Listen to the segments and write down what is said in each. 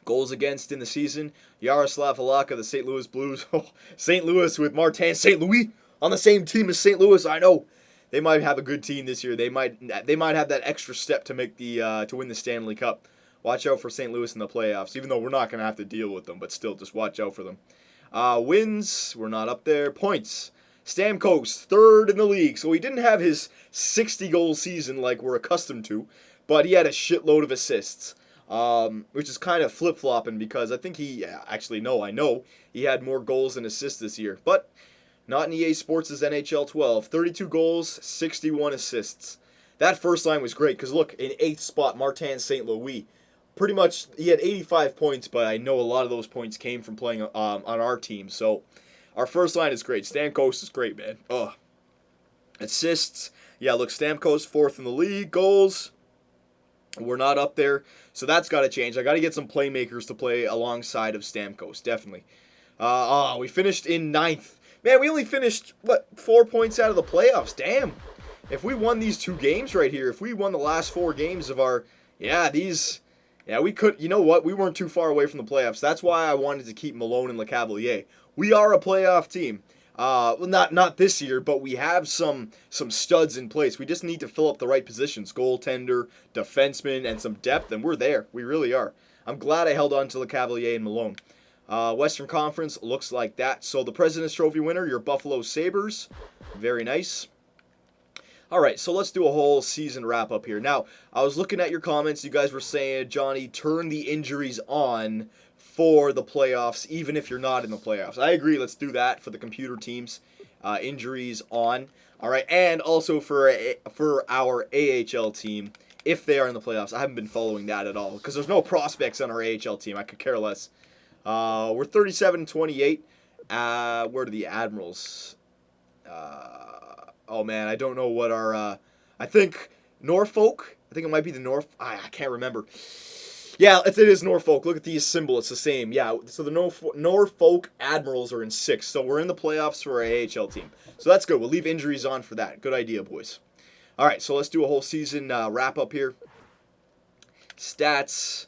Goals against in the season, Yaroslav Halak of the St. Louis Blues. St. Louis with Martin St. Louis on the same team as St. Louis. I know they might have a good team this year. They might have that extra step to make to win the Stanley Cup. Watch out for St. Louis in the playoffs, even though we're not going to have to deal with them, but still, just watch out for them. Wins, we're not up there. Points, Stamkos, third in the league. So he didn't have his 60-goal season like we're accustomed to, but he had a shitload of assists. Which is kind of flip-flopping because I think I know he had more goals and assists this year. But not in EA Sports' NHL 12. 32 goals, 61 assists. That first line was great because, look, in 8th spot, Martin St. Louis. Pretty much, he had 85 points, but I know a lot of those points came from playing on our team. So, our first line is great. Stamkos is great, man. Assists, yeah, look, Stamkos, 4th in the league. Goals, we're not up there, so that's got to change. I got to get some playmakers to play alongside of Stamkos, definitely. We finished in 9th. Man, we only finished, 4 points out of the playoffs. Damn. If we won these 2 games right here, if we won the last 4 games of our, we could, you know what? We weren't too far away from the playoffs. That's why I wanted to keep Malone and LeCavalier. We are a playoff team. Not this year, but we have some studs in place. We just need to fill up the right positions. Goaltender, defenseman, and some depth, and we're there. We really are. I'm glad I held on to LeCavalier and Malone. Western Conference looks like that. So the President's Trophy winner, your Buffalo Sabres. Very nice. All right, so let's do a whole season wrap-up here. Now, I was looking at your comments. You guys were saying, Johnny, turn the injuries on for the playoffs, even if you're not in the playoffs. I agree. Let's do that for the computer teams. Injuries on. All right, and also for our AHL team, if they are in the playoffs. I haven't been following that at all because there's no prospects on our AHL team. I could care less. We're 37-28. Where are the Admirals? Oh man, I don't know what our. I think Norfolk. I think it might be the North. I can't remember. Yeah, it is Norfolk. Look at the symbol. It's the same. Yeah, so the Norfolk Admirals are in 6th. So we're in the playoffs for our AHL team. So that's good. We'll leave injuries on for that. Good idea, boys. All right, so let's do a whole season wrap-up here. Stats.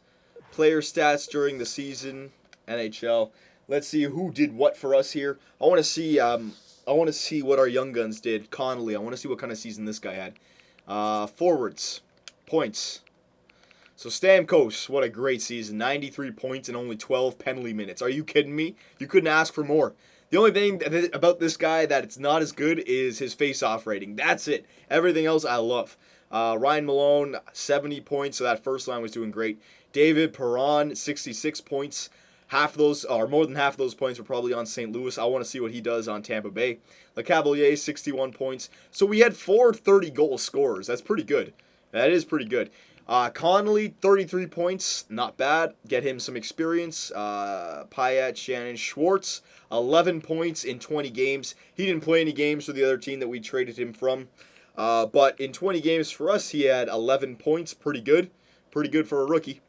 Player stats during the season. NHL. Let's see who did what for us here. I want to see what our young guns did. Connolly. I want to see what kind of season this guy had. Forwards. Points. So Stamkos, what a great season. 93 points and only 12 penalty minutes. Are you kidding me? You couldn't ask for more. The only thing about this guy that it's not as good is his face-off rating. That's it. Everything else I love. Ryan Malone, 70 points, so that first line was doing great. David Perron, 66 points. Half of those, or more than half of those points were probably on St. Louis. I want to see what he does on Tampa Bay. LeCavalier, 61 points. So we had 4 30-goal scorers. That's pretty good. That is pretty good. Connolly, 33 points. Not bad. Get him some experience. Pyatt, Shannon, Schwartz, 11 points in 20 games. He didn't play any games for the other team that we traded him from. But in 20 games for us, he had 11 points. Pretty good. Pretty good for a rookie.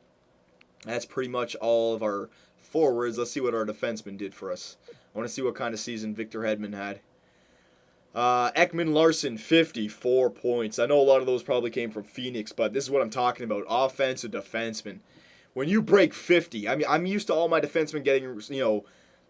That's pretty much all of our forwards. Let's see what our defenseman did for us. I want to see what kind of season Victor Hedman had. Ekman Larson, 54 points. I know a lot of those probably came from Phoenix, but this is what I'm talking about. Offensive defenseman. When you break 50, I mean, I'm used to all my defensemen getting,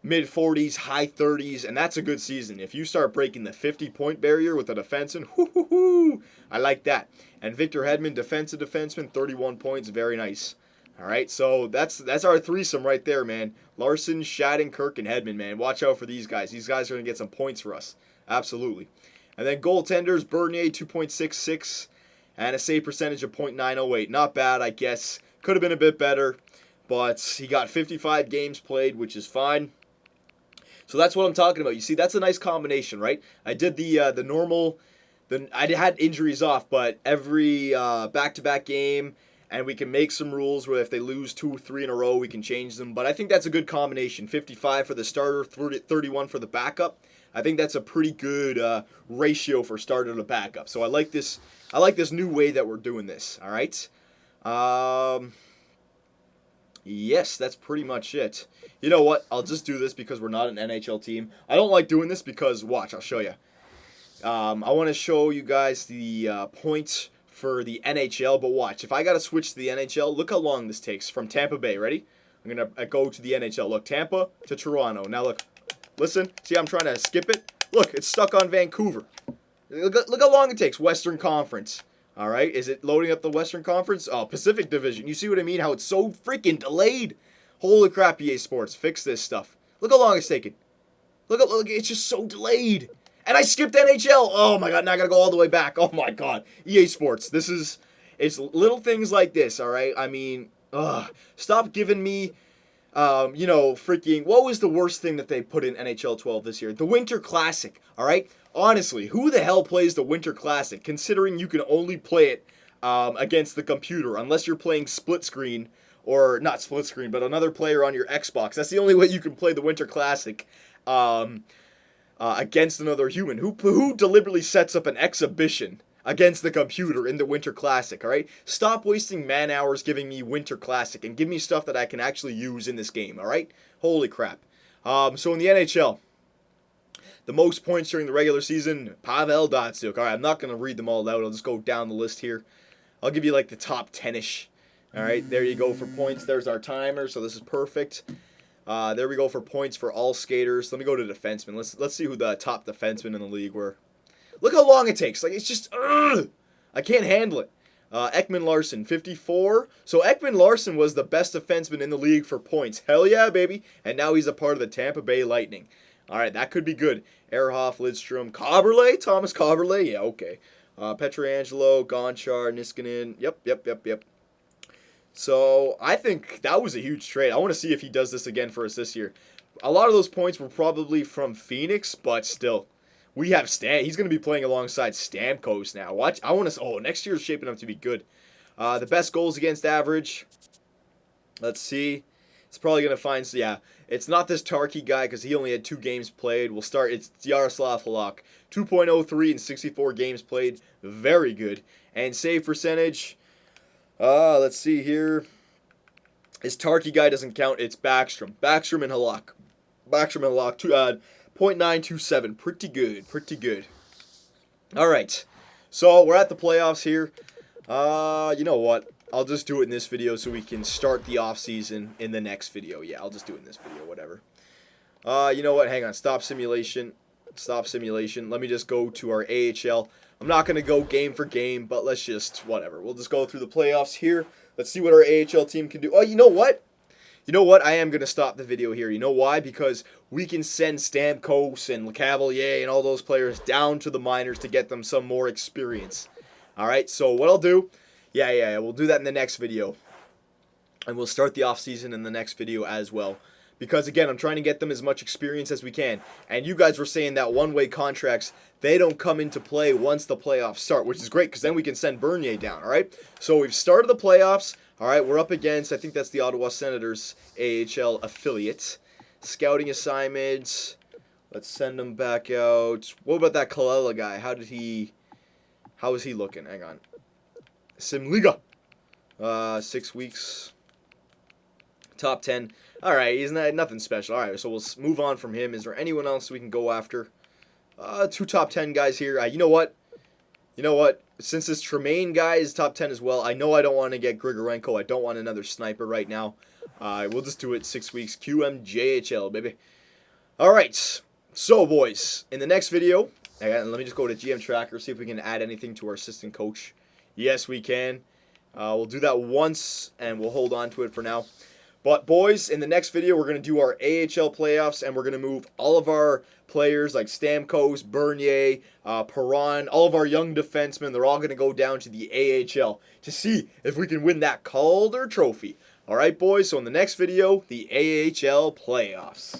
mid-40s, high 30s, and that's a good season. If you start breaking the 50-point barrier with a defenseman, I like that. And Victor Hedman, defensive defenseman, 31 points, very nice. All right, so that's our threesome right there, man. Larson, Shattenkirk, and Hedman, man. Watch out for these guys. These guys are going to get some points for us. Absolutely. And then goaltenders, Bernier, 2.66, and a save percentage of .908. Not bad, I guess. Could have been a bit better, but he got 55 games played, which is fine. So that's what I'm talking about. You see, that's a nice combination, right? I did the normal. I had injuries off, but every back-to-back game, and we can make some rules where if they lose 2 or 3 in a row, we can change them. But I think that's a good combination. 55 for the starter, 31 for the backup. I think that's a pretty good ratio for starter to backup. So I like this. I like this new way that we're doing this. All right. Yes, that's pretty much it. You know what? I'll just do this because we're not an NHL team. I don't like doing this because, watch, I'll show you. I want to show you guys the points for the NHL, but watch. If I got to switch to the NHL, look how long this takes from Tampa Bay. Ready? I'm going to go to the NHL. Look, Tampa to Toronto. Now look, listen. See, I'm trying to skip it. Look, it's stuck on Vancouver. Look how long it takes. Western Conference. All right, is it loading up the Western Conference? Oh, Pacific Division. You see what I mean? How it's so freaking delayed. Holy crap, EA Sports. Fix this stuff. Look how long it's taking. Look, it's just so delayed. And I skipped NHL. Oh my god, now I gotta go all the way back. Oh my god. EA Sports. It's little things like this, alright? I mean, stop giving me, freaking, what was the worst thing that they put in NHL 12 this year? The Winter Classic, alright? Honestly, who the hell plays the Winter Classic, considering you can only play it against the computer, unless you're playing split screen, or not split screen, but another player on your Xbox. That's the only way you can play the Winter Classic. Against another human who deliberately sets up an exhibition against the computer in the Winter Classic, alright? Stop wasting man hours giving me Winter Classic and give me stuff that I can actually use in this game, alright? Holy crap. So in the NHL, the most points during the regular season, Pavel Datsyuk. Alright, I'm not going to read them all out. I'll just go down the list here. I'll give you like the top 10-ish. Alright, there you go for points. There's our timer, so this is perfect. There we go for points for all skaters. Let me go to defensemen. Let's see who the top defensemen in the league were. Look how long it takes. Like, it's just, I can't handle it. Ekman Larson, 54. So Ekman Larson was the best defenseman in the league for points. Hell yeah, baby. And now he's a part of the Tampa Bay Lightning. All right, that could be good. Ehrhoff, Lidstrom, Coberley, Thomas Coberley. Yeah, okay. Petrangelo, Gonchar, Niskanen. Yep. So, I think that was a huge trade. I want to see if he does this again for us this year. A lot of those points were probably from Phoenix, but still. We have Stan. He's going to be playing alongside Stamkos now. Watch. I want to. Oh, next year's shaping up to be good. The best goals against average. Let's see. It's probably going to find. Yeah, it's not this Tarky guy because he only had 2 games played. We'll start. It's Yaroslav Halak. 2.03 in 64 games played. Very good. And save percentage. Let's see here. His Tarky guy doesn't count. It's Backstrom. Backstrom and Halak. 0.927. Pretty good. All right. So, we're at the playoffs here. You know what? I'll just do it in this video so we can start the offseason in the next video. Yeah, I'll just do it in this video, whatever. You know what? Hang on. Stop simulation. Let me just go to our AHL. I'm not going to go game for game, but let's just, whatever. We'll just go through the playoffs here. Let's see what our AHL team can do. Oh, you know what? I am going to stop the video here. You know why? Because we can send Stamkos and Cavalier and all those players down to the minors to get them some more experience. All right, so what I'll do, yeah, we'll do that in the next video. And we'll start the offseason in the next video as well. Because, again, I'm trying to get them as much experience as we can. And you guys were saying that one-way contracts, they don't come into play once the playoffs start, which is great because then we can send Bernier down, all right? So we've started the playoffs. All right, we're up against, I think that's the Ottawa Senators AHL affiliate. Scouting assignments. Let's send them back out. What about that Kalala guy? How is he looking? Hang on. Simliga. 6 weeks. Top 10. All right, he's nothing special. All right, so we'll move on from him. Is there anyone else we can go after? 2 top 10 guys here. You know what? Since this Tremaine guy is top 10 as well, I know I don't want to get Grigorenko. I don't want another sniper right now. We'll just do it 6 weeks. QMJHL, baby. All right. So, boys, in the next video, let me just go to GM Tracker, see if we can add anything to our assistant coach. Yes, we can. We'll do that once, and we'll hold on to it for now. But, boys, in the next video, we're going to do our AHL playoffs, and we're going to move all of our players like Stamkos, Bernier, Perron, all of our young defensemen. They're all going to go down to the AHL to see if we can win that Calder Trophy. All right, boys, so in the next video, the AHL playoffs.